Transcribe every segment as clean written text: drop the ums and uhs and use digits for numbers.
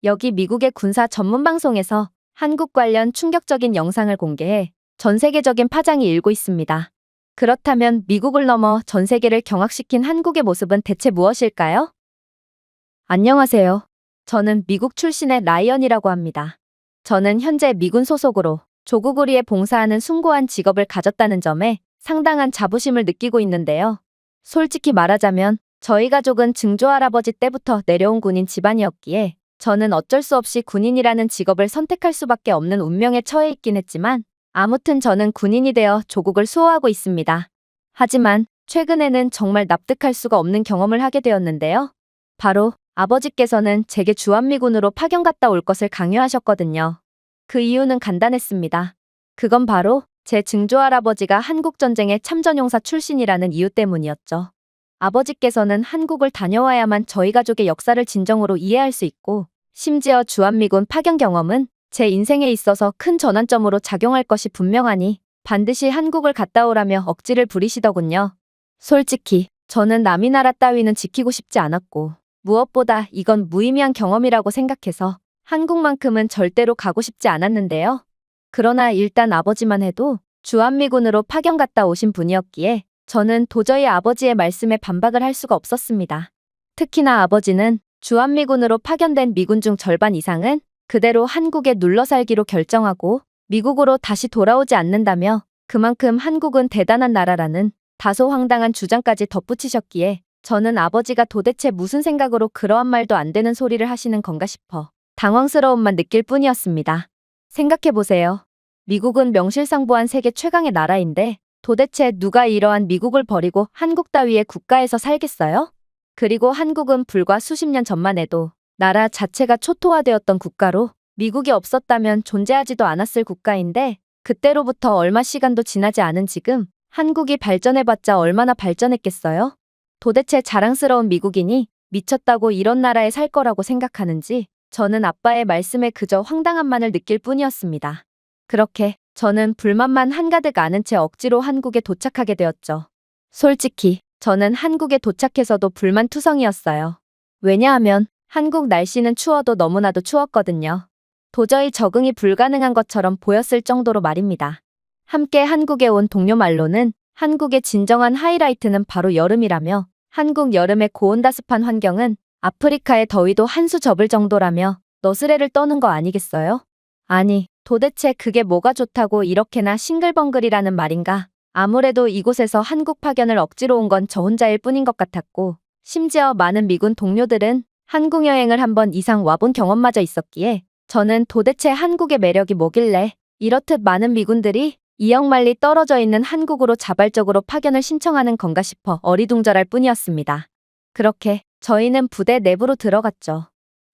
여기 미국의 군사 전문 방송에서 한국 관련 충격적인 영상을 공개해 전 세계적인 파장이 일고 있습니다. 그렇다면 미국을 넘어 전 세계를 경악시킨 한국의 모습은 대체 무엇일까요? 안녕하세요. 저는 미국 출신의 라이언이라고 합니다. 저는 현재 미군 소속으로 조국 우리에 봉사하는 숭고한 직업을 가졌다는 점에 상당한 자부심을 느끼고 있는데요. 솔직히 말하자면 저희 가족은 증조할아버지 때부터 내려온 군인 집안이었기에 저는 어쩔 수 없이 군인이라는 직업을 선택할 수밖에 없는 운명에 처해 있긴 했지만 아무튼 저는 군인이 되어 조국을 수호하고 있습니다. 하지만 최근에는 정말 납득할 수가 없는 경험을 하게 되었는데요. 바로 아버지께서는 제게 주한미군으로 파견 갔다 올 것을 강요하셨거든요. 그 이유는 간단했습니다. 그건 바로 제 증조할아버지가 한국전쟁의 참전용사 출신이라는 이유 때문이었죠. 아버지께서는 한국을 다녀와야만 저희 가족의 역사를 진정으로 이해할 수 있고 심지어 주한미군 파견 경험은 제 인생에 있어서 큰 전환점으로 작용할 것이 분명하니 반드시 한국을 갔다 오라며 억지를 부리시더군요. 솔직히 저는 남이 나라 따위는 지키고 싶지 않았고 무엇보다 이건 무의미한 경험이라고 생각해서 한국만큼은 절대로 가고 싶지 않았는데요. 그러나 일단 아버지만 해도 주한미군으로 파견 갔다 오신 분이었기에 저는 도저히 아버지의 말씀에 반박을 할 수가 없었습니다. 특히나 아버지는 주한미군으로 파견된 미군 중 절반 이상은 그대로 한국에 눌러 살기로 결정하고 미국으로 다시 돌아오지 않는다며 그만큼 한국은 대단한 나라라는 다소 황당한 주장까지 덧붙이셨기에 저는 아버지가 도대체 무슨 생각으로 그러한 말도 안 되는 소리를 하시는 건가 싶어 당황스러움만 느낄 뿐이었습니다. 생각해보세요. 미국은 명실상부한 세계 최강의 나라인데 도대체 누가 이러한 미국을 버리고 한국 따위의 국가에서 살겠어요? 그리고 한국은 불과 수십 년 전만 해도 나라 자체가 초토화되었던 국가로 미국이 없었다면 존재하지도 않았을 국가인데 그때로부터 얼마 시간도 지나지 않은 지금 한국이 발전해봤자 얼마나 발전했겠어요? 도대체 자랑스러운 미국인이 미쳤다고 이런 나라에 살 거라고 생각하는지 저는 아빠의 말씀에 그저 황당함만을 느낄 뿐이었습니다. 그렇게 저는 불만만 한가득 아는 채 억지로 한국에 도착하게 되었죠. 솔직히 저는 한국에 도착해서도 불만투성이었어요. 왜냐하면 한국 날씨는 추워도 너무나도 추웠거든요. 도저히 적응이 불가능한 것처럼 보였을 정도로 말입니다. 함께 한국에 온 동료 말로는 한국의 진정한 하이라이트는 바로 여름이라며 한국 여름의 고온다습한 환경은 아프리카의 더위도 한 수 접을 정도라며 너스레를 떠는 거 아니겠어요? 아니, 도대체 그게 뭐가 좋다고 이렇게나 싱글벙글이라는 말인가? 아무래도 이곳에서 한국 파견을 억지로 온 건 저 혼자일 뿐인 것 같았고 심지어 많은 미군 동료들은 한국 여행을 한 번 이상 와본 경험마저 있었기에 저는 도대체 한국의 매력이 뭐길래 이렇듯 많은 미군들이 이역만리 떨어져 있는 한국으로 자발적으로 파견을 신청하는 건가 싶어 어리둥절할 뿐이었습니다. 그렇게 저희는 부대 내부로 들어갔죠.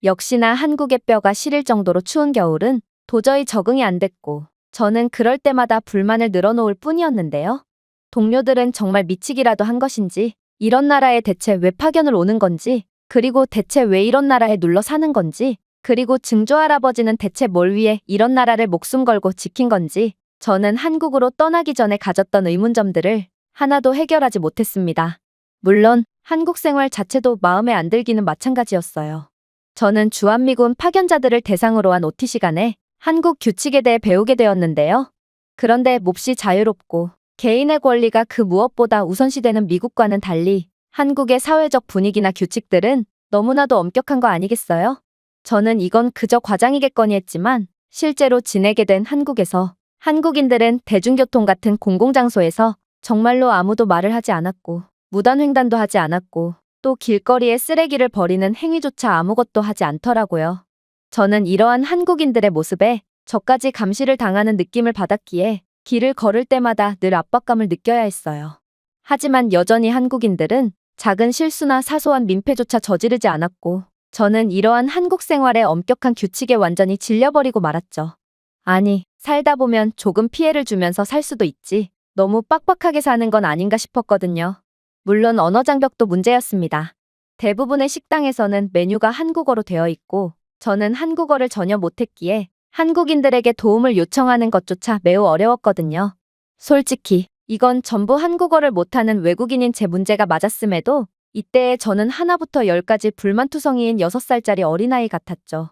역시나 한국의 뼈가 시릴 정도로 추운 겨울은 도저히 적응이 안 됐고 저는 그럴 때마다 불만을 늘어놓을 뿐이었는데요. 동료들은 정말 미치기라도 한 것인지 이런 나라에 대체 왜 파견을 오는 건지 그리고 대체 왜 이런 나라에 눌러 사는 건지 그리고 증조할아버지는 대체 뭘 위해 이런 나라를 목숨 걸고 지킨 건지 저는 한국으로 떠나기 전에 가졌던 의문점들을 하나도 해결하지 못했습니다. 물론 한국 생활 자체도 마음에 안 들기는 마찬가지였어요. 저는 주한미군 파견자들을 대상으로 한 OT 시간에 한국 규칙에 대해 배우게 되었는데요. 그런데 몹시 자유롭고 개인의 권리가 그 무엇보다 우선시되는 미국과는 달리 한국의 사회적 분위기나 규칙들은 너무나도 엄격한 거 아니겠어요? 저는 이건 그저 과장이겠거니 했지만 실제로 지내게 된 한국에서 한국인들은 대중교통 같은 공공장소에서 정말로 아무도 말을 하지 않았고 무단횡단도 하지 않았고 또 길거리에 쓰레기를 버리는 행위조차 아무것도 하지 않더라고요. 저는 이러한 한국인들의 모습에 저까지 감시를 당하는 느낌을 받았기에 길을 걸을 때마다 늘 압박감을 느껴야 했어요. 하지만 여전히 한국인들은 작은 실수나 사소한 민폐조차 저지르지 않았고 저는 이러한 한국 생활의 엄격한 규칙에 완전히 질려버리고 말았죠. 아니, 살다 보면 조금 피해를 주면서 살 수도 있지. 너무 빡빡하게 사는 건 아닌가 싶었거든요. 물론 언어 장벽도 문제였습니다. 대부분의 식당에서는 메뉴가 한국어로 되어 있고 저는 한국어를 전혀 못했기에 한국인들에게 도움을 요청하는 것조차 매우 어려웠거든요. 솔직히 이건 전부 한국어를 못하는 외국인인 제 문제가 맞았음에도 이때의 저는 하나부터 열까지 불만투성이인 6살짜리 어린아이 같았죠.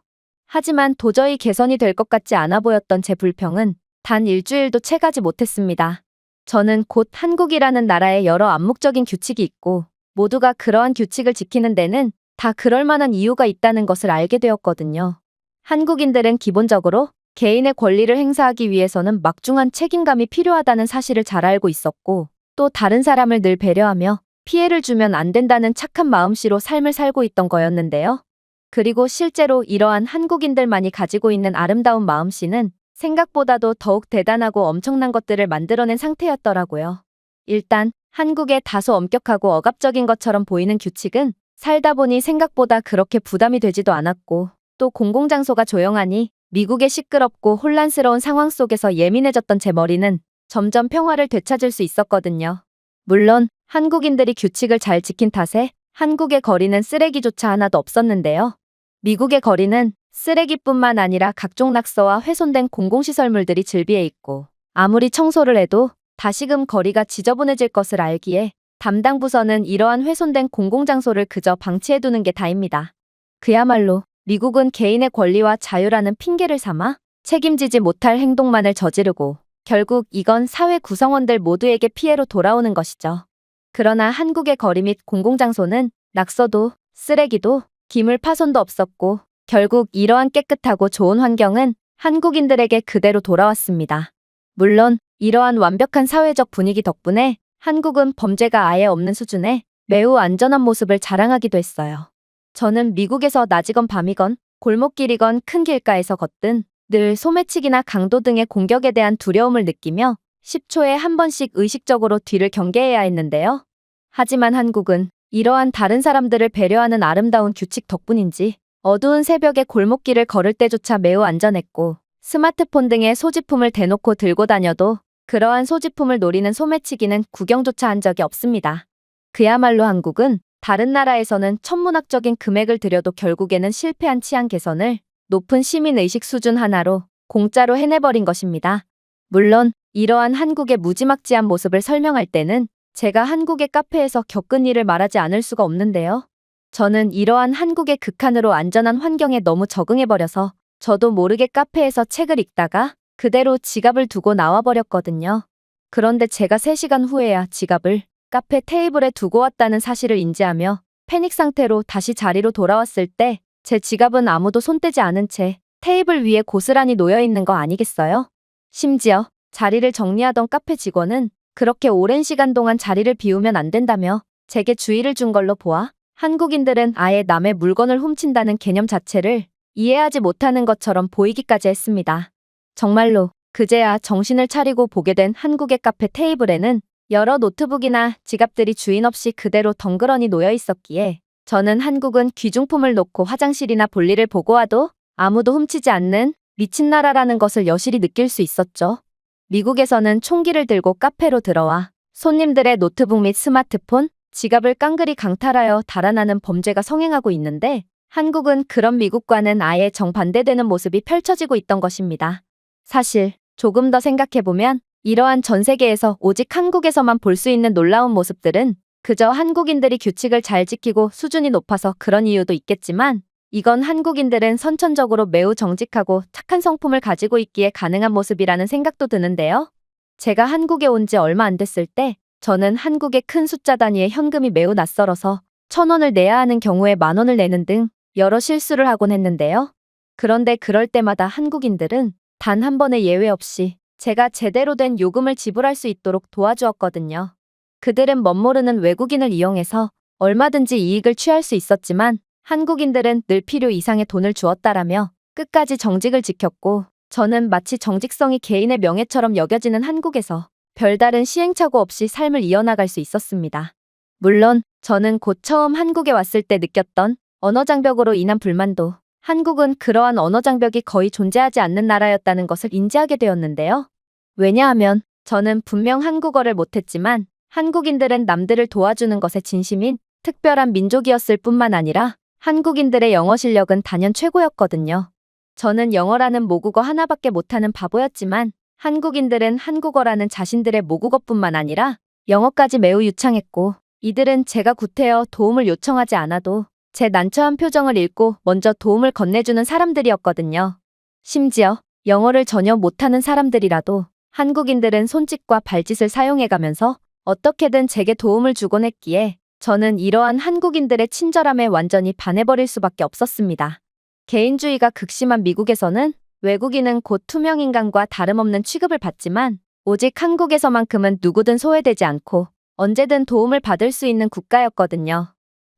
하지만 도저히 개선이 될 것 같지 않아 보였던 제 불평은 단 일주일도 채가지 못했습니다. 저는 곧 한국이라는 나라에 여러 암묵적인 규칙이 있고 모두가 그러한 규칙을 지키는 데는 다 그럴 만한 이유가 있다는 것을 알게 되었거든요. 한국인들은 기본적으로 개인의 권리를 행사하기 위해서는 막중한 책임감이 필요하다는 사실을 잘 알고 있었고 또 다른 사람을 늘 배려하며 피해를 주면 안 된다는 착한 마음씨로 삶을 살고 있던 거였는데요. 그리고 실제로 이러한 한국인들만이 가지고 있는 아름다운 마음씨는 생각보다도 더욱 대단하고 엄청난 것들을 만들어낸 상태였더라고요. 일단 한국의 다소 엄격하고 억압적인 것처럼 보이는 규칙은 살다 보니 생각보다 그렇게 부담이 되지도 않았고 또 공공장소가 조용하니 미국의 시끄럽고 혼란스러운 상황 속에서 예민해졌던 제 머리는 점점 평화를 되찾을 수 있었거든요. 물론 한국인들이 규칙을 잘 지킨 탓에 한국의 거리는 쓰레기조차 하나도 없었는데요. 미국의 거리는 쓰레기뿐만 아니라 각종 낙서와 훼손된 공공시설물들이 즐비해 있고 아무리 청소를 해도 다시금 거리가 지저분해질 것을 알기에 담당 부서는 이러한 훼손된 공공장소를 그저 방치해두는 게 다입니다. 그야말로 미국은 개인의 권리와 자유라는 핑계를 삼아 책임지지 못할 행동만을 저지르고 결국 이건 사회 구성원들 모두에게 피해로 돌아오는 것이죠. 그러나 한국의 거리 및 공공장소는 낙서도 쓰레기도 기물 파손도 없었고 결국 이러한 깨끗하고 좋은 환경은 한국인들에게 그대로 돌아왔습니다. 물론 이러한 완벽한 사회적 분위기 덕분에 한국은 범죄가 아예 없는 수준의 매우 안전한 모습을 자랑하기도 했어요. 저는 미국에서 낮이건 밤이건 골목길이건 큰 길가에서 걷든 늘 소매치기나 강도 등의 공격에 대한 두려움을 느끼며 10초에 한 번씩 의식적으로 뒤를 경계해야 했는데요. 하지만 한국은 이러한 다른 사람들을 배려하는 아름다운 규칙 덕분인지 어두운 새벽에 골목길을 걸을 때조차 매우 안전했고 스마트폰 등의 소지품을 대놓고 들고 다녀도 그러한 소지품을 노리는 소매치기는 구경조차 한 적이 없습니다. 그야말로 한국은 다른 나라에서는 천문학적인 금액을 들여도 결국에는 실패한 치안 개선을 높은 시민의식 수준 하나로 공짜로 해내버린 것입니다. 물론 이러한 한국의 무지막지한 모습을 설명할 때는 제가 한국의 카페에서 겪은 일을 말하지 않을 수가 없는데요. 저는 이러한 한국의 극한으로 안전한 환경에 너무 적응해버려서 저도 모르게 카페에서 책을 읽다가 그대로 지갑을 두고 나와버렸거든요. 그런데 제가 3시간 후에야 지갑을 카페 테이블에 두고 왔다는 사실을 인지하며 패닉 상태로 다시 자리로 돌아왔을 때 제 지갑은 아무도 손대지 않은 채 테이블 위에 고스란히 놓여 있는 거 아니겠어요? 심지어 자리를 정리하던 카페 직원은 그렇게 오랜 시간 동안 자리를 비우면 안 된다며 제게 주의를 준 걸로 보아 한국인들은 아예 남의 물건을 훔친다는 개념 자체를 이해하지 못하는 것처럼 보이기까지 했습니다. 정말로 그제야 정신을 차리고 보게 된 한국의 카페 테이블에는 여러 노트북이나 지갑들이 주인 없이 그대로 덩그러니 놓여 있었기에 저는 한국은 귀중품을 놓고 화장실이나 볼일을 보고 와도 아무도 훔치지 않는 미친 나라라는 것을 여실히 느낄 수 있었죠. 미국에서는 총기를 들고 카페로 들어와 손님들의 노트북 및 스마트폰, 지갑을 깡그리 강탈하여 달아나는 범죄가 성행하고 있는데 한국은 그런 미국과는 아예 정반대되는 모습이 펼쳐지고 있던 것입니다. 사실 조금 더 생각해보면 이러한 전 세계에서 오직 한국에서만 볼 수 있는 놀라운 모습들은 그저 한국인들이 규칙을 잘 지키고 수준이 높아서 그런 이유도 있겠지만 이건 한국인들은 선천적으로 매우 정직하고 착한 성품을 가지고 있기에 가능한 모습이라는 생각도 드는데요. 제가 한국에 온 지 얼마 안 됐을 때 저는 한국의 큰 숫자 단위의 현금이 매우 낯설어서 1,000원을 내야 하는 경우에 10,000원을 내는 등 여러 실수를 하곤 했는데요. 그런데 그럴 때마다 한국인들은 단 한 번의 예외 없이 제가 제대로 된 요금을 지불할 수 있도록 도와주었거든요. 그들은 멋모르는 외국인을 이용해서 얼마든지 이익을 취할 수 있었지만 한국인들은 늘 필요 이상의 돈을 주었다라며 끝까지 정직을 지켰고 저는 마치 정직성이 개인의 명예처럼 여겨지는 한국에서 별다른 시행착오 없이 삶을 이어나갈 수 있었습니다. 물론 저는 곧 처음 한국에 왔을 때 느꼈던 언어 장벽으로 인한 불만도 한국은 그러한 언어 장벽이 거의 존재하지 않는 나라였다는 것을 인지하게 되었는데요. 왜냐하면 저는 분명 한국어를 못했지만 한국인들은 남들을 도와주는 것에 진심인 특별한 민족이었을 뿐만 아니라 한국인들의 영어 실력은 단연 최고였거든요. 저는 영어라는 모국어 하나밖에 못하는 바보였지만 한국인들은 한국어라는 자신들의 모국어뿐만 아니라 영어까지 매우 유창했고 이들은 제가 구태여 도움을 요청하지 않아도 제 난처한 표정을 읽고 먼저 도움을 건네주는 사람들이었거든요. 심지어 영어를 전혀 못하는 사람들이라도 한국인들은 손짓과 발짓을 사용해가면서 어떻게든 제게 도움을 주곤 했기에 저는 이러한 한국인들의 친절함에 완전히 반해버릴 수밖에 없었습니다. 개인주의가 극심한 미국에서는 외국인은 곧 투명인간과 다름없는 취급을 받지만 오직 한국에서만큼은 누구든 소외되지 않고 언제든 도움을 받을 수 있는 국가였거든요.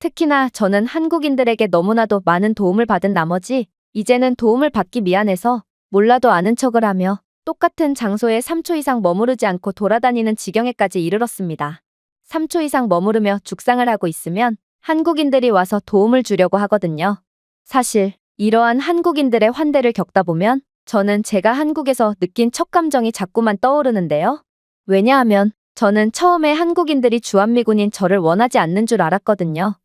특히나 저는 한국인들에게 너무나도 많은 도움을 받은 나머지 이제는 도움을 받기 미안해서 몰라도 아는 척을 하며 똑같은 장소에 3초 이상 머무르지 않고 돌아다니는 지경에까지 이르렀습니다. 3초 이상 머무르며 죽상을 하고 있으면 한국인들이 와서 도움을 주려고 하거든요. 사실 이러한 한국인들의 환대를 겪다 보면 저는 제가 한국에서 느낀 첫 감정이 자꾸만 떠오르는데요. 왜냐하면 저는 처음에 한국인들이 주한미군인 저를 원하지 않는 줄 알았거든요.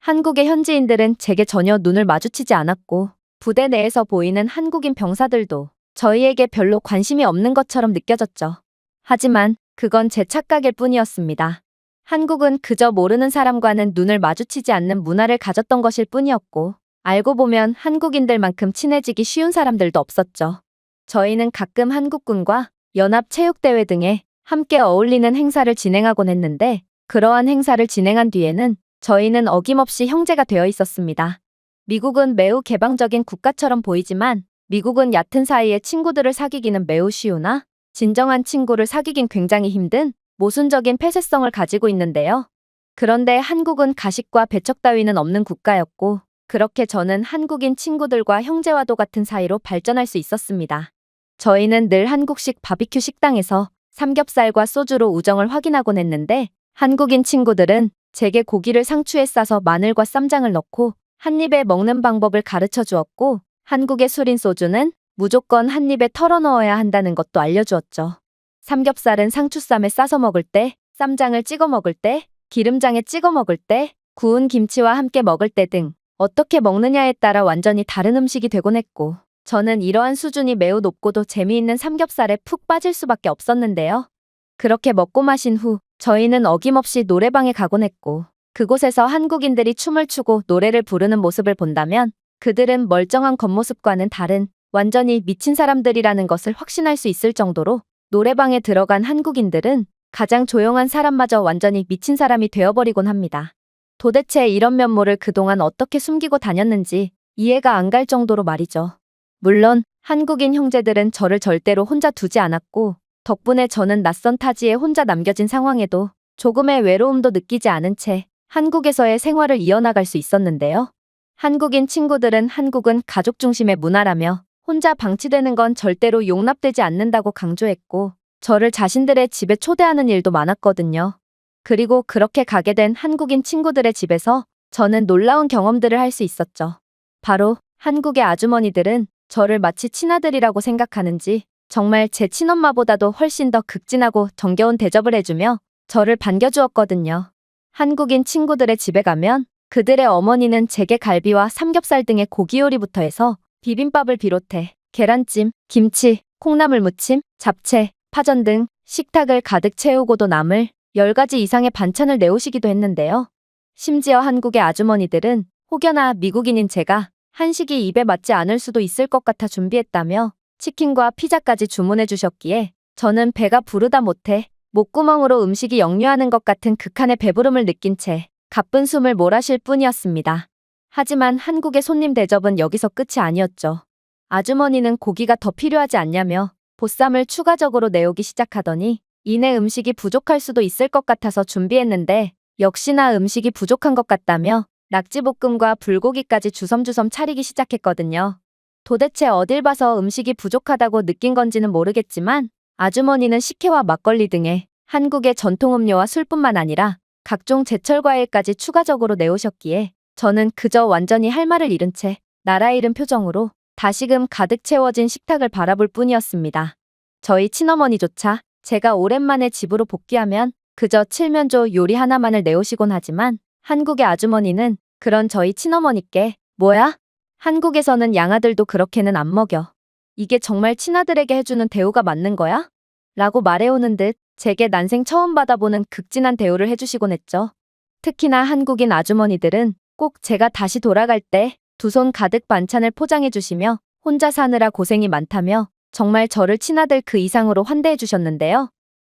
한국의 현지인들은 제게 전혀 눈을 마주치지 않았고 부대 내에서 보이는 한국인 병사들도 저희에게 별로 관심이 없는 것처럼 느껴졌죠. 하지만 그건 제 착각일 뿐이었습니다. 한국은 그저 모르는 사람과는 눈을 마주치지 않는 문화를 가졌던 것일 뿐이었고 알고 보면 한국인들만큼 친해지기 쉬운 사람들도 없었죠. 저희는 가끔 한국군과 연합체육대회 등에 함께 어울리는 행사를 진행하곤 했는데 그러한 행사를 진행한 뒤에는 저희는 어김없이 형제가 되어 있었습니다. 미국은 매우 개방적인 국가처럼 보이지만 미국은 얕은 사이에 친구들을 사귀기는 매우 쉬우나 진정한 친구를 사귀긴 굉장히 힘든 모순적인 폐쇄성을 가지고 있는데요. 그런데 한국은 가식과 배척 따위는 없는 국가였고 그렇게 저는 한국인 친구들과 형제와도 같은 사이로 발전할 수 있었습니다. 저희는 늘 한국식 바비큐 식당에서 삼겹살과 소주로 우정을 확인하곤 했는데 한국인 친구들은 제게 고기를 상추에 싸서 마늘과 쌈장을 넣고 한 입에 먹는 방법을 가르쳐 주었고 한국의 술인 소주는 무조건 한 입에 털어 넣어야 한다는 것도 알려주었죠. 삼겹살은 상추쌈에 싸서 먹을 때, 쌈장을 찍어 먹을 때, 기름장에 찍어 먹을 때, 구운 김치와 함께 먹을 때 등 어떻게 먹느냐에 따라 완전히 다른 음식이 되곤 했고 저는 이러한 수준이 매우 높고도 재미있는 삼겹살에 푹 빠질 수밖에 없었는데요. 그렇게 먹고 마신 후 저희는 어김없이 노래방에 가곤 했고 그곳에서 한국인들이 춤을 추고 노래를 부르는 모습을 본다면 그들은 멀쩡한 겉모습과는 다른 완전히 미친 사람들이라는 것을 확신할 수 있을 정도로 노래방에 들어간 한국인들은 가장 조용한 사람마저 완전히 미친 사람이 되어버리곤 합니다. 도대체 이런 면모를 그동안 어떻게 숨기고 다녔는지 이해가 안 갈 정도로 말이죠. 물론 한국인 형제들은 저를 절대로 혼자 두지 않았고 덕분에 저는 낯선 타지에 혼자 남겨진 상황에도 조금의 외로움도 느끼지 않은 채 한국에서의 생활을 이어나갈 수 있었는데요. 한국인 친구들은 한국은 가족 중심의 문화라며 혼자 방치되는 건 절대로 용납되지 않는다고 강조했고 저를 자신들의 집에 초대하는 일도 많았거든요. 그리고 그렇게 가게 된 한국인 친구들의 집에서 저는 놀라운 경험들을 할 수 있었죠. 바로 한국의 아주머니들은 저를 마치 친아들이라고 생각하는지 정말 제 친엄마보다도 훨씬 더 극진하고 정겨운 대접을 해주며 저를 반겨주었거든요. 한국인 친구들의 집에 가면 그들의 어머니는 제게 갈비와 삼겹살 등의 고기 요리부터 해서 비빔밥을 비롯해 계란찜, 김치, 콩나물 무침, 잡채, 파전 등 식탁을 가득 채우고도 남을 10가지 이상의 반찬을 내오시기도 했는데요. 심지어 한국의 아주머니들은 혹여나 미국인인 제가 한식이 입에 맞지 않을 수도 있을 것 같아 준비했다며 치킨과 피자까지 주문해 주셨기에 저는 배가 부르다 못해 목구멍으로 음식이 역류하는 것 같은 극한의 배부름을 느낀 채 가쁜 숨을 몰아쉴 뿐이었습니다. 하지만 한국의 손님 대접은 여기서 끝이 아니었죠. 아주머니는 고기가 더 필요하지 않냐며 보쌈을 추가적으로 내오기 시작하더니 이내 음식이 부족할 수도 있을 것 같아서 준비했는데 역시나 음식이 부족한 것 같다며 낙지볶음과 불고기까지 주섬주섬 차리기 시작했거든요. 도대체 어딜 봐서 음식이 부족하다고 느낀 건지는 모르겠지만 아주머니는 식혜와 막걸리 등의 한국의 전통음료와 술뿐만 아니라 각종 제철 과일까지 추가적으로 내오셨기에 저는 그저 완전히 할 말을 잃은 채 나라 잃은 표정으로 다시금 가득 채워진 식탁을 바라볼 뿐이었습니다. 저희 친어머니조차 제가 오랜만에 집으로 복귀하면 그저 칠면조 요리 하나만을 내오시곤 하지만 한국의 아주머니는 그런 저희 친어머니께 뭐야? 한국에서는 양아들도 그렇게는 안 먹여. 이게 정말 친아들에게 해주는 대우가 맞는 거야? 라고 말해오는 듯 제게 난생 처음 받아보는 극진한 대우를 해주시곤 했죠. 특히나 한국인 아주머니들은 꼭 제가 다시 돌아갈 때 두 손 가득 반찬을 포장해 주시며 혼자 사느라 고생이 많다며 정말 저를 친아들 그 이상으로 환대해 주셨는데요.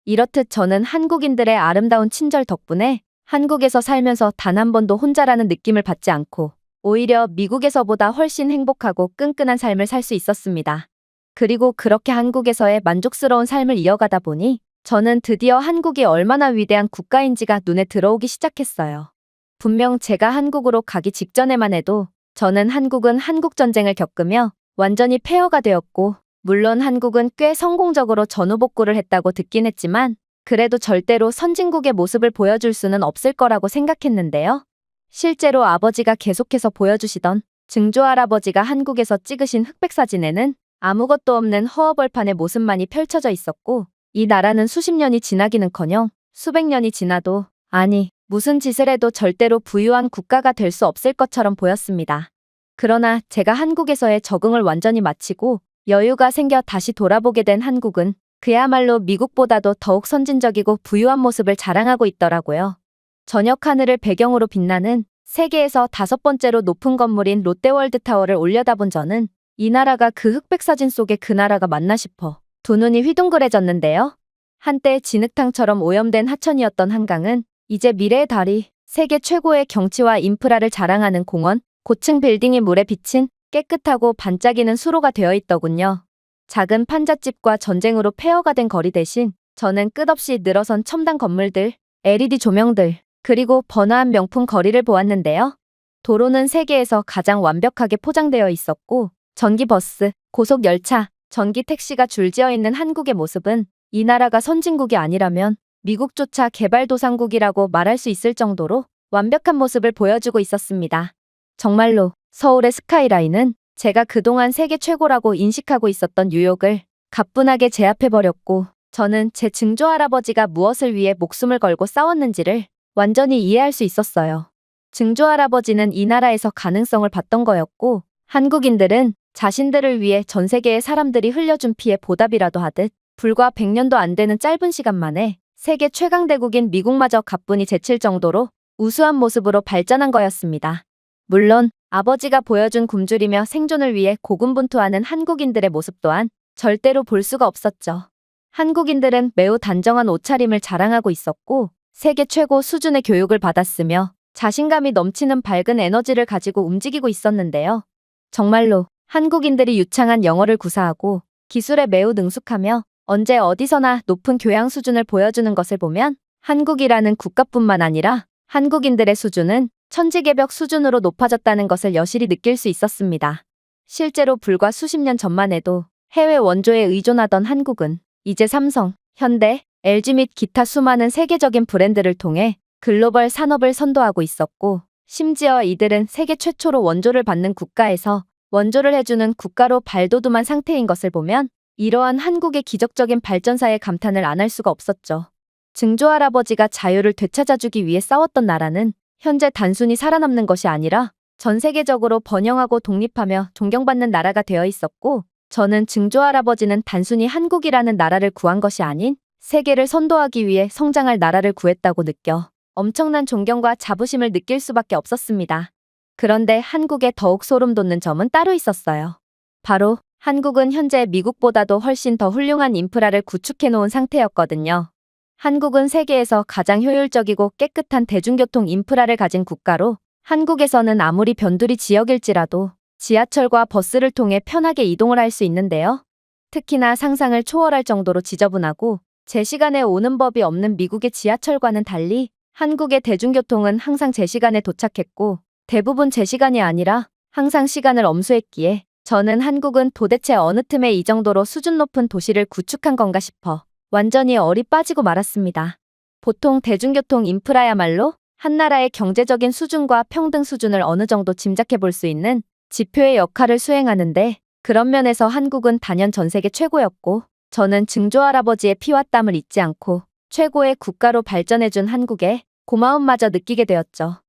이렇듯 저는 한국인들의 아름다운 친절 덕분에 한국에서 살면서 단 한 번도 혼자라는 느낌을 받지 않고 오히려 미국에서보다 훨씬 행복하고 끈끈한 삶을 살 수 있었습니다. 그리고 그렇게 한국에서의 만족스러운 삶을 이어가다 보니 저는 드디어 한국이 얼마나 위대한 국가인지가 눈에 들어오기 시작했어요. 분명 제가 한국으로 가기 직전에만 해도 저는 한국은 한국전쟁을 겪으며 완전히 폐허가 되었고, 물론 한국은 꽤 성공적으로 전후복구를 했다고 듣긴 했지만 그래도 절대로 선진국의 모습을 보여줄 수는 없을 거라고 생각했는데요. 실제로 아버지가 계속해서 보여주시던 증조할아버지가 한국에서 찍으신 흑백 사진에는 아무것도 없는 허허벌판의 모습만이 펼쳐져 있었고, 이 나라는 수십 년이 지나기는커녕 수백 년이 지나도, 아니 무슨 짓을 해도 절대로 부유한 국가가 될 수 없을 것처럼 보였습니다. 그러나 제가 한국에서의 적응을 완전히 마치고 여유가 생겨 다시 돌아보게 된 한국은 그야말로 미국보다도 더욱 선진적이고 부유한 모습을 자랑하고 있더라고요. 저녁 하늘을 배경으로 빛나는 세계에서 5번째로 높은 건물인 롯데월드타워를 올려다본 저는 이 나라가 그 흑백 사진 속의 그 나라가 맞나 싶어 두 눈이 휘둥그레졌는데요. 한때 진흙탕처럼 오염된 하천이었던 한강은 이제 미래의 달이 세계 최고의 경치와 인프라를 자랑하는 공원, 고층 빌딩이 물에 비친 깨끗하고 반짝이는 수로가 되어 있더군요. 작은 판잣집과 전쟁으로 폐허가 된 거리 대신 저는 끝없이 늘어선 첨단 건물들, LED 조명들, 그리고 번화한 명품 거리를 보았는데요. 도로는 세계에서 가장 완벽하게 포장되어 있었고, 전기버스, 고속열차, 전기택시가 줄지어 있는 한국의 모습은 이 나라가 선진국이 아니라면 미국조차 개발도상국이라고 말할 수 있을 정도로 완벽한 모습을 보여주고 있었습니다. 정말로 서울의 스카이라인은 제가 그동안 세계 최고라고 인식하고 있었던 뉴욕을 가뿐하게 제압해버렸고, 저는 제 증조할아버지가 무엇을 위해 목숨을 걸고 싸웠는지를 완전히 이해할 수 있었어요. 증조할아버지는 이 나라에서 가능성을 봤던 거였고, 한국인들은 자신들을 위해 전 세계의 사람들이 흘려준 피의 보답이라도 하듯 불과 100년도 안 되는 짧은 시간 만에 세계 최강대국인 미국마저 가뿐히 제칠 정도로 우수한 모습으로 발전한 거였습니다. 물론 아버지가 보여준 굶주리며 생존을 위해 고군분투하는 한국인들의 모습 또한 절대로 볼 수가 없었죠. 한국인들은 매우 단정한 옷차림을 자랑하고 있었고, 세계 최고 수준의 교육을 받았으며 자신감이 넘치는 밝은 에너지를 가지고 움직이고 있었는데요. 정말로 한국인들이 유창한 영어를 구사하고 기술에 매우 능숙하며 언제 어디서나 높은 교양 수준을 보여주는 것을 보면 한국이라는 국가뿐만 아니라 한국인들의 수준은 천지개벽 수준으로 높아졌다는 것을 여실히 느낄 수 있었습니다. 실제로 불과 수십 년 전만 해도 해외 원조에 의존하던 한국은 이제 삼성, 현대, LG 및 기타 수많은 세계적인 브랜드를 통해 글로벌 산업을 선도하고 있었고, 심지어 이들은 세계 최초로 원조를 받는 국가에서 원조를 해주는 국가로 발돋움한 상태인 것을 보면 이러한 한국의 기적적인 발전사에 감탄을 안 할 수가 없었죠. 증조할아버지가 자유를 되찾아주기 위해 싸웠던 나라는 현재 단순히 살아남는 것이 아니라 전 세계적으로 번영하고 독립하며 존경받는 나라가 되어 있었고, 저는 증조할아버지는 단순히 한국이라는 나라를 구한 것이 아닌 세계를 선도하기 위해 성장할 나라를 구했다고 느껴 엄청난 존경과 자부심을 느낄 수밖에 없었습니다. 그런데 한국에 더욱 소름 돋는 점은 따로 있었어요. 바로 한국은 현재 미국보다도 훨씬 더 훌륭한 인프라를 구축해 놓은 상태였거든요. 한국은 세계에서 가장 효율적이고 깨끗한 대중교통 인프라를 가진 국가로, 한국에서는 아무리 변두리 지역일지라도 지하철과 버스를 통해 편하게 이동을 할 수 있는데요. 특히나 상상을 초월할 정도로 지저분하고 제 시간에 오는 법이 없는 미국의 지하철과는 달리 한국의 대중교통은 항상 제 시간에 도착했고, 대부분 제 시간이 아니라 항상 시간을 엄수했기에 저는 한국은 도대체 어느 틈에 이 정도로 수준 높은 도시를 구축한 건가 싶어 완전히 얼이 빠지고 말았습니다. 보통 대중교통 인프라야말로 한 나라의 경제적인 수준과 평등 수준을 어느 정도 짐작해 볼 수 있는 지표의 역할을 수행하는데, 그런 면에서 한국은 단연 전 세계 최고였고, 저는 증조할아버지의 피와 땀을 잊지 않고 최고의 국가로 발전해준 한국에 고마움마저 느끼게 되었죠.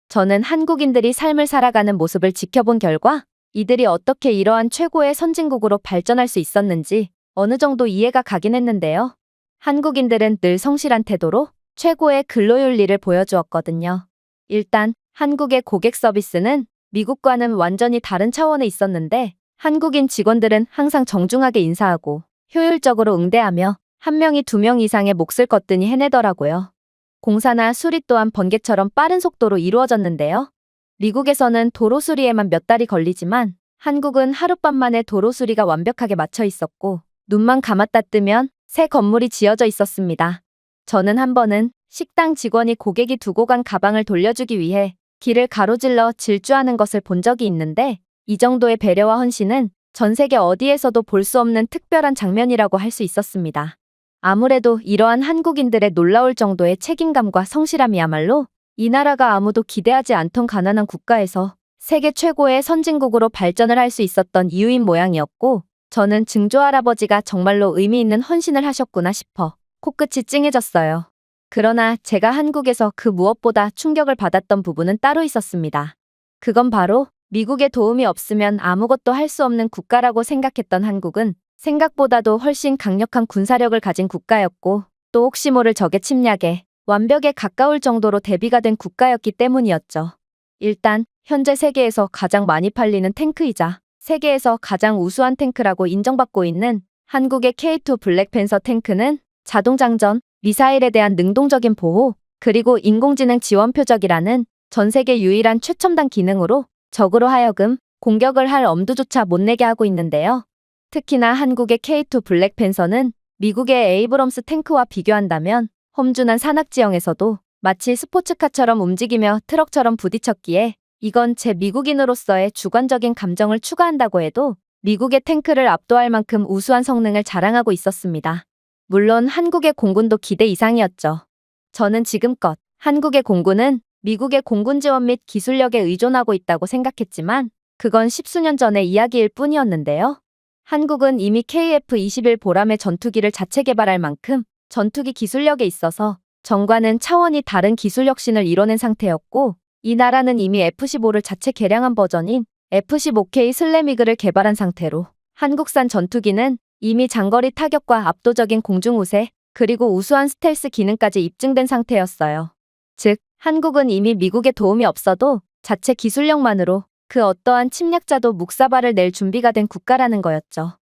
저는 한국인들이 삶을 살아가는 모습을 지켜본 결과 이들이 어떻게 이러한 최고의 선진국으로 발전할 수 있었는지 어느 정도 이해가 가긴 했는데요. 한국인들은 늘 성실한 태도로 최고의 근로윤리를 보여주었거든요. 일단 한국의 고객 서비스는 미국과는 완전히 다른 차원에 있었는데 한국인 직원들은 항상 정중하게 인사하고 효율적으로 응대하며 한 명이 두 명 이상의 몫을 걷더니 해내더라고요. 공사나 수리 또한 번개처럼 빠른 속도로 이루어졌는데요. 미국에서는 도로 수리에만 몇 달이 걸리지만 한국은 하룻밤 만에 도로 수리가 완벽하게 맞춰 있었고 눈만 감았다 뜨면 새 건물이 지어져 있었습니다. 저는 한 번은 식당 직원이 고객이 두고 간 가방을 돌려주기 위해 길을 가로질러 질주하는 것을 본 적이 있는데 이 정도의 배려와 헌신은 전 세계 어디에서도 볼 수 없는 특별한 장면이라고 할 수 있었습니다. 아무래도 이러한 한국인들의 놀라울 정도의 책임감과 성실함이야말로 이 나라가 아무도 기대하지 않던 가난한 국가에서 세계 최고의 선진국으로 발전을 할 수 있었던 이유인 모양이었고 저는 증조할아버지가 정말로 의미 있는 헌신을 하셨구나 싶어 코끝이 찡해졌어요. 그러나 제가 한국에서 그 무엇보다 충격을 받았던 부분은 따로 있었습니다. 그건 바로 미국의 도움이 없으면 아무것도 할 수 없는 국가라고 생각했던 한국은 생각보다도 훨씬 강력한 군사력을 가진 국가였고 또 혹시 모를 적의 침략에 완벽에 가까울 정도로 대비가 된 국가였기 때문이었죠. 일단 현재 세계에서 가장 많이 팔리는 탱크이자 세계에서 가장 우수한 탱크라고 인정받고 있는 한국의 K2 블랙팬서 탱크는 자동장전, 미사일에 대한 능동적인 보호, 그리고 인공지능 지원 표적이라는 전 세계 유일한 최첨단 기능으로 적으로 하여금 공격을 할 엄두조차 못 내게 하고 있는데요. 특히나 한국의 K2 블랙팬서는 미국의 에이브럼스 탱크와 비교한다면 험준한 산악지형에서도 마치 스포츠카처럼 움직이며 트럭처럼 부딪혔기에 이건 제 미국인으로서의 주관적인 감정을 추가한다고 해도 미국의 탱크를 압도할 만큼 우수한 성능을 자랑하고 있었습니다. 물론 한국의 공군도 기대 이상이었죠. 저는 지금껏 한국의 공군은 미국의 공군 지원 및 기술력에 의존하고 있다고 생각했지만 그건 십수년 전의 이야기일 뿐이었는데요. 한국은 이미 KF-21 보람의 전투기를 자체 개발할 만큼 전투기 기술력에 있어서 전과는 차원이 다른 기술 혁신을 이뤄낸 상태였고 이 나라는 이미 F-15를 자체 개량한 버전인 F-15K 슬래미그를 개발한 상태로 한국산 전투기는 이미 장거리 타격과 압도적인 공중우세 그리고 우수한 스텔스 기능까지 입증된 상태였어요. 즉, 한국은 이미 미국의 도움이 없어도 자체 기술력만으로 그 어떠한 침략자도 묵사발을 낼 준비가 된 국가라는 거였죠.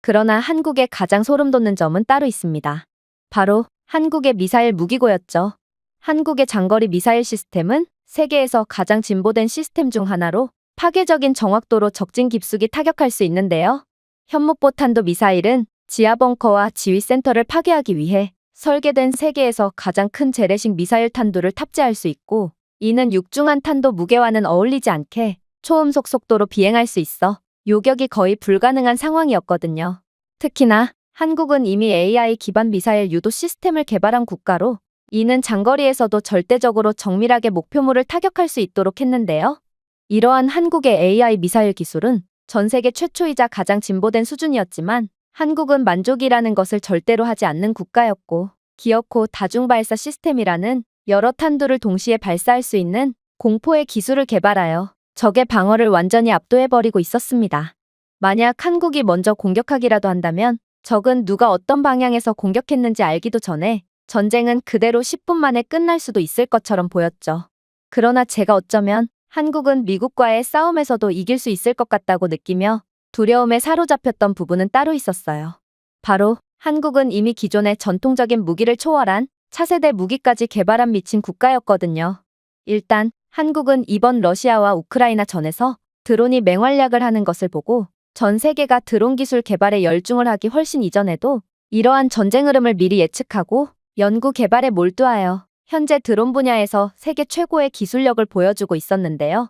그러나 한국의 가장 소름 돋는 점은 따로 있습니다. 바로 한국의 미사일 무기고였죠. 한국의 장거리 미사일 시스템은 세계에서 가장 진보된 시스템 중 하나로 파괴적인 정확도로 적진 깊숙이 타격할 수 있는데요. 현목포탄도 미사일은 지하 벙커와 지휘 센터를 파괴하기 위해 설계된 세계에서 가장 큰 재래식 미사일 탄두를 탑재할 수 있고 이는 육중한 탄도 무게와는 어울리지 않게 초음속 속도로 비행할 수 있어 요격이 거의 불가능한 상황이었거든요. 특히나 한국은 이미 AI 기반 미사일 유도 시스템을 개발한 국가로 이는 장거리에서도 절대적으로 정밀하게 목표물을 타격할 수 있도록 했는데요. 이러한 한국의 AI 미사일 기술은 전 세계 최초이자 가장 진보된 수준이었지만 한국은 만족이라는 것을 절대로 하지 않는 국가였고 기어코 다중발사 시스템이라는 여러 탄두를 동시에 발사할 수 있는 공포의 기술을 개발하여 적의 방어를 완전히 압도해버리고 있었습니다. 만약 한국이 먼저 공격하기라도 한다면 적은 누가 어떤 방향에서 공격했는지 알기도 전에 전쟁은 그대로 10분 만에 끝날 수도 있을 것처럼 보였죠. 그러나 제가 어쩌면 한국은 미국과의 싸움에서도 이길 수 있을 것 같다고 느끼며 두려움에 사로잡혔던 부분은 따로 있었어요. 바로 한국은 이미 기존의 전통적인 무기를 초월한 차세대 무기까지 개발한 미친 국가였거든요. 일단 한국은 이번 러시아와 우크라이나 전에서 드론이 맹활약을 하는 것을 보고 전 세계가 드론 기술 개발에 열중을 하기 훨씬 이전에도 이러한 전쟁 흐름을 미리 예측하고 연구 개발에 몰두하여 현재 드론 분야에서 세계 최고의 기술력을 보여주고 있었는데요.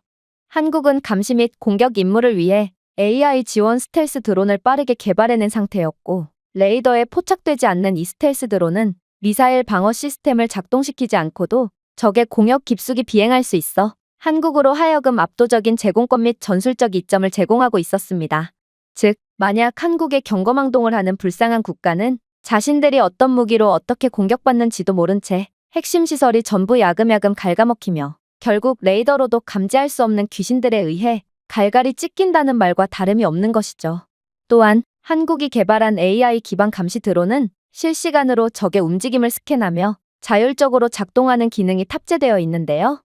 한국은 감시 및 공격 임무를 위해 AI 지원 스텔스 드론을 빠르게 개발해낸 상태였고 레이더에 포착되지 않는 이 스텔스 드론은 미사일 방어 시스템을 작동시키지 않고도 적의 공역 깊숙이 비행할 수 있어 한국으로 하여금 압도적인 제공권 및 전술적 이점을 제공하고 있었습니다. 즉, 만약 한국에 경거망동을 하는 불쌍한 국가는 자신들이 어떤 무기로 어떻게 공격받는지도 모른 채 핵심 시설이 전부 야금야금 갉아먹히며 결국 레이더로도 감지할 수 없는 귀신들에 의해 갈갈이 찢긴다는 말과 다름이 없는 것이죠. 또한 한국이 개발한 AI 기반 감시 드론은 실시간으로 적의 움직임을 스캔하며 자율적으로 작동하는 기능이 탑재되어 있는데요.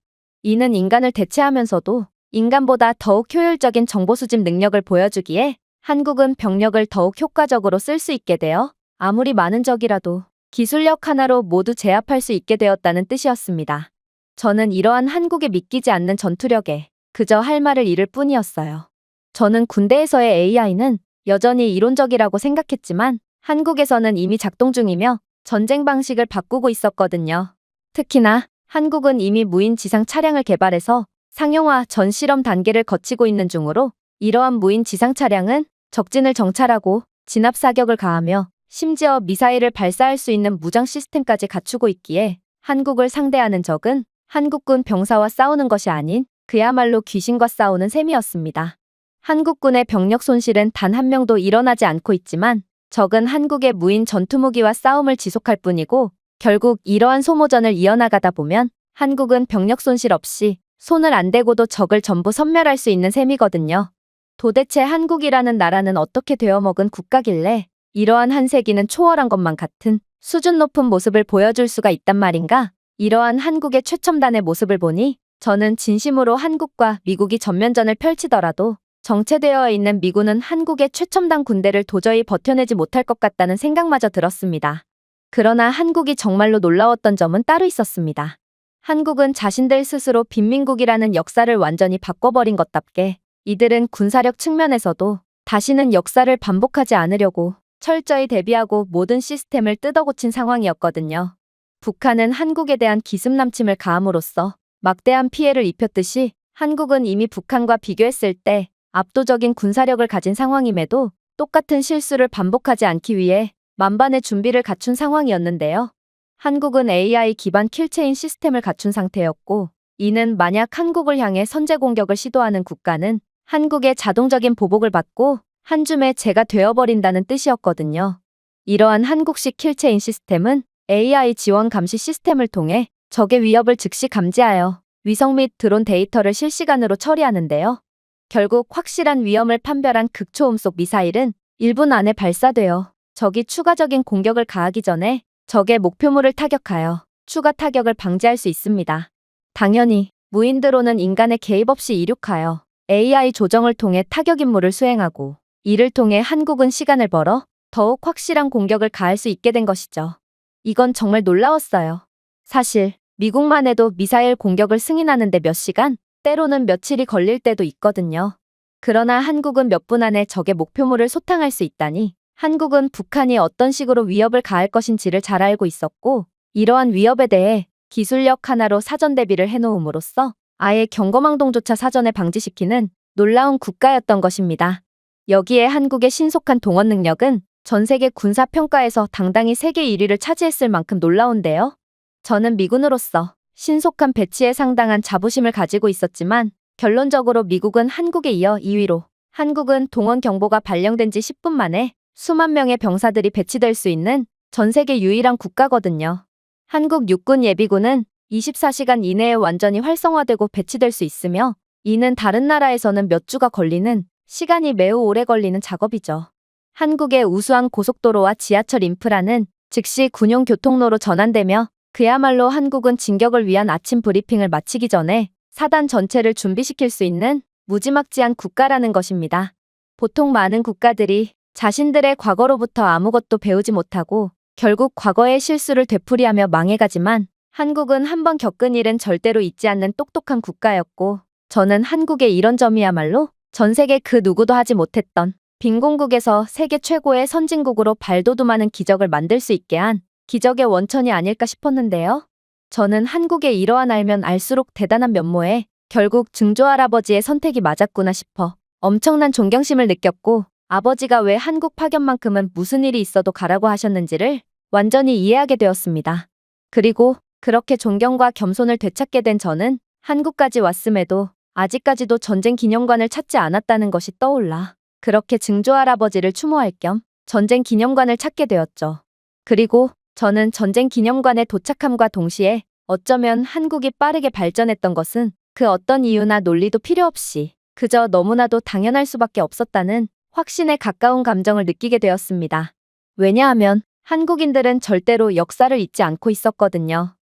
이는 인간을 대체하면서도 인간보다 더욱 효율적인 정보 수집 능력을 보여주기에 한국은 병력을 더욱 효과적으로 쓸 수 있게 되어 아무리 많은 적이라도 기술력 하나로 모두 제압할 수 있게 되었다는 뜻이었습니다. 저는 이러한 한국에 믿기지 않는 전투력에 그저 할 말을 잃을 뿐이었어요. 저는 군대에서의 AI는 여전히 이론적이라고 생각했지만 한국에서는 이미 작동 중이며 전쟁 방식을 바꾸고 있었거든요. 특히나 한국은 이미 무인 지상 차량을 개발해서 상용화 전 실험 단계를 거치고 있는 중으로 이러한 무인 지상 차량은 적진을 정찰하고 진압 사격을 가하며 심지어 미사일을 발사할 수 있는 무장 시스템까지 갖추고 있기에 한국을 상대하는 적은 한국군 병사와 싸우는 것이 아닌 그야말로 귀신과 싸우는 셈이었습니다. 한국군의 병력 손실은 단 한 명도 일어나지 않고 있지만 적은 한국의 무인 전투무기와 싸움을 지속할 뿐이고 결국 이러한 소모전을 이어나가다 보면 한국은 병력 손실 없이 손을 안 대고도 적을 전부 섬멸할 수 있는 셈이거든요. 도대체 한국이라는 나라는 어떻게 되어먹은 국가길래 이러한 한세기는 초월한 것만 같은 수준 높은 모습을 보여줄 수가 있단 말인가? 이러한 한국의 최첨단의 모습을 보니 저는 진심으로 한국과 미국이 전면전을 펼치더라도 정체되어 있는 미군은 한국의 최첨단 군대를 도저히 버텨내지 못할 것 같다는 생각마저 들었습니다. 그러나 한국이 정말로 놀라웠던 점은 따로 있었습니다. 한국은 자신들 스스로 빈민국이라는 역사를 완전히 바꿔버린 것답게 이들은 군사력 측면에서도 다시는 역사를 반복하지 않으려고 철저히 대비하고 모든 시스템을 뜯어고친 상황이었거든요. 북한은 한국에 대한 기습남침을 가함으로써 막대한 피해를 입혔듯이 한국은 이미 북한과 비교했을 때 압도적인 군사력을 가진 상황임에도 똑같은 실수를 반복하지 않기 위해 만반의 준비를 갖춘 상황이었는데요. 한국은 AI 기반 킬체인 시스템을 갖춘 상태였고 이는 만약 한국을 향해 선제 공격을 시도하는 국가는 한국의 자동적인 보복을 받고 한 줌의 재가 되어버린다는 뜻이었거든요. 이러한 한국식 킬체인 시스템은 AI 지원 감시 시스템을 통해 적의 위협을 즉시 감지하여 위성 및 드론 데이터를 실시간으로 처리하는데요. 결국 확실한 위험을 판별한 극초음속 미사일은 1분 안에 발사되어 적이 추가적인 공격을 가하기 전에 적의 목표물을 타격하여 추가 타격을 방지할 수 있습니다. 당연히 무인 드론은 인간의 개입 없이 이륙하여 AI 조정을 통해 타격 임무를 수행하고 이를 통해 한국은 시간을 벌어 더욱 확실한 공격을 가할 수 있게 된 것이죠. 이건 정말 놀라웠어요. 사실 미국만 해도 미사일 공격을 승인하는데 몇 시간, 때로는 며칠이 걸릴 때도 있거든요. 그러나 한국은 몇 분 안에 적의 목표물을 소탕할 수 있다니 한국은 북한이 어떤 식으로 위협을 가할 것인지를 잘 알고 있었고 이러한 위협에 대해 기술력 하나로 사전 대비를 해놓음으로써 아예 경거망동조차 사전에 방지시키는 놀라운 국가였던 것입니다. 여기에 한국의 신속한 동원 능력은 전 세계 군사평가에서 당당히 세계 1위를 차지했을 만큼 놀라운데요. 저는 미군으로서 신속한 배치에 상당한 자부심을 가지고 있었지만 결론적으로 미국은 한국에 이어 2위로 한국은 동원 경보가 발령된 지 10분 만에 수만 명의 병사들이 배치될 수 있는 전 세계 유일한 국가거든요. 한국 육군 예비군은 24시간 이내에 완전히 활성화되고 배치될 수 있으며 이는 다른 나라에서는 몇 주가 걸리는 시간이 매우 오래 걸리는 작업이죠. 한국의 우수한 고속도로와 지하철 인프라는 즉시 군용 교통로로 전환되며 그야말로 한국은 진격을 위한 아침 브리핑을 마치기 전에 사단 전체를 준비시킬 수 있는 무지막지한 국가라는 것입니다. 보통 많은 국가들이 자신들의 과거로부터 아무것도 배우지 못하고 결국 과거의 실수를 되풀이하며 망해가지만 한국은 한번 겪은 일은 절대로 잊지 않는 똑똑한 국가였고 저는 한국의 이런 점이야말로 전 세계 그 누구도 하지 못했던 빈공국에서 세계 최고의 선진국으로 발돋움하는 기적을 만들 수 있게 한 기적의 원천이 아닐까 싶었는데요. 저는 한국의 이러한 알면 알수록 대단한 면모에 결국 증조할아버지의 선택이 맞았구나 싶어 엄청난 존경심을 느꼈고 아버지가 왜 한국 파견만큼은 무슨 일이 있어도 가라고 하셨는지를 완전히 이해하게 되었습니다. 그리고 그렇게 존경과 겸손을 되찾게 된 저는 한국까지 왔음에도 아직까지도 전쟁 기념관을 찾지 않았다는 것이 떠올라 그렇게 증조할아버지를 추모할 겸 전쟁 기념관을 찾게 되었죠. 그리고 저는 전쟁 기념관에 도착함과 동시에 어쩌면 한국이 빠르게 발전했던 것은 그 어떤 이유나 논리도 필요 없이 그저 너무나도 당연할 수밖에 없었다는 확신에 가까운 감정을 느끼게 되었습니다. 왜냐하면 한국인들은 절대로 역사를 잊지 않고 있었거든요.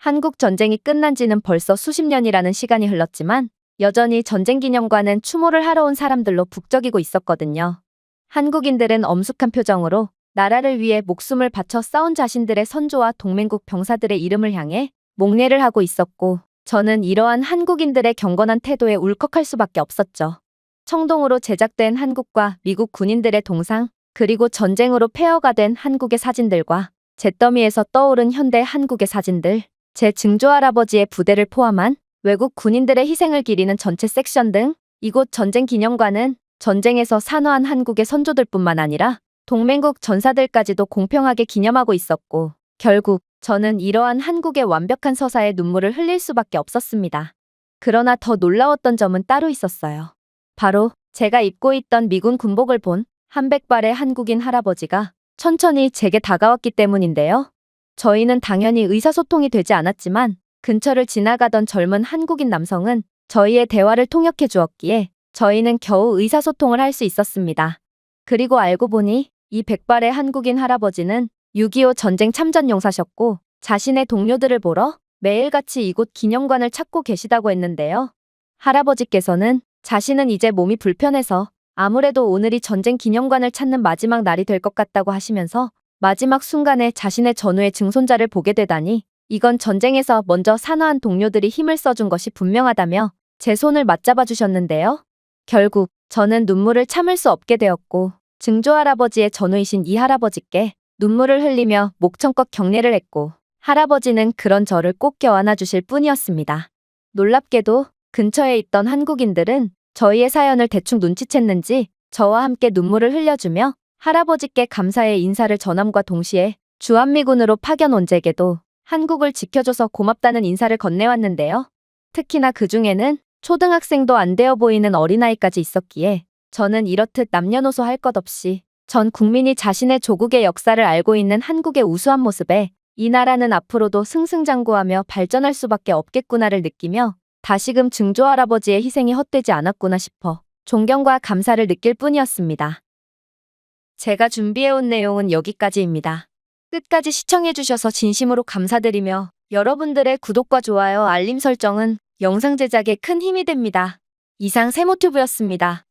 한국 전쟁이 끝난 지는 벌써 수십 년이라는 시간이 흘렀지만 여전히 전쟁 기념관은 추모를 하러 온 사람들로 북적이고 있었거든요. 한국인들은 엄숙한 표정으로 나라를 위해 목숨을 바쳐 싸운 자신들의 선조와 동맹국 병사들의 이름을 향해 목례를 하고 있었고, 저는 이러한 한국인들의 경건한 태도에 울컥할 수밖에 없었죠. 청동으로 제작된 한국과 미국 군인들의 동상, 그리고 전쟁으로 폐허가 된 한국의 사진들과 잿더미에서 떠오른 현대 한국의 사진들, 제 증조할아버지의 부대를 포함한 외국 군인들의 희생을 기리는 전체 섹션 등 이곳 전쟁 기념관은 전쟁에서 산화한 한국의 선조들뿐만 아니라 동맹국 전사들까지도 공평하게 기념하고 있었고, 결국 저는 이러한 한국의 완벽한 서사에 눈물을 흘릴 수밖에 없었습니다. 그러나 더 놀라웠던 점은 따로 있었어요. 바로 제가 입고 있던 미군 군복을 본 한백발의 한국인 할아버지가 천천히 제게 다가왔기 때문인데요. 저희는 당연히 의사소통이 되지 않았지만 근처를 지나가던 젊은 한국인 남성은 저희의 대화를 통역해 주었기에 저희는 겨우 의사소통을 할 수 있었습니다. 그리고 알고 보니 이 백발의 한국인 할아버지는 6.25 전쟁 참전 용사셨고 자신의 동료들을 보러 매일같이 이곳 기념관을 찾고 계시다고 했는데요. 할아버지께서는 자신은 이제 몸이 불편해서 아무래도 오늘이 전쟁 기념관을 찾는 마지막 날이 될 것 같다고 하시면서 마지막 순간에 자신의 전우의 증손자를 보게 되다니 이건 전쟁에서 먼저 산화한 동료들이 힘을 써준 것이 분명하다며 제 손을 맞잡아 주셨는데요. 결국 저는 눈물을 참을 수 없게 되었고 증조할아버지의 전우이신 이 할아버지께 눈물을 흘리며 목청껏 경례를 했고 할아버지는 그런 저를 꼭 껴안아 주실 뿐이었습니다. 놀랍게도 근처에 있던 한국인들은 저희의 사연을 대충 눈치챘는지 저와 함께 눈물을 흘려주며 할아버지께 감사의 인사를 전함과 동시에 주한미군으로 파견 온 제게도 한국을 지켜줘서 고맙다는 인사를 건네왔는데요. 특히나 그 중에는 초등학생도 안 되어 보이는 어린아이까지 있었기에 저는 이렇듯 남녀노소 할 것 없이 전 국민이 자신의 조국의 역사를 알고 있는 한국의 우수한 모습에 이 나라는 앞으로도 승승장구하며 발전할 수밖에 없겠구나를 느끼며 다시금 증조할아버지의 희생이 헛되지 않았구나 싶어 존경과 감사를 느낄 뿐이었습니다. 제가 준비해온 내용은 여기까지입니다. 끝까지 시청해주셔서 진심으로 감사드리며 여러분들의 구독과 좋아요, 알림 설정은 영상 제작에 큰 힘이 됩니다. 이상 세모튜브였습니다.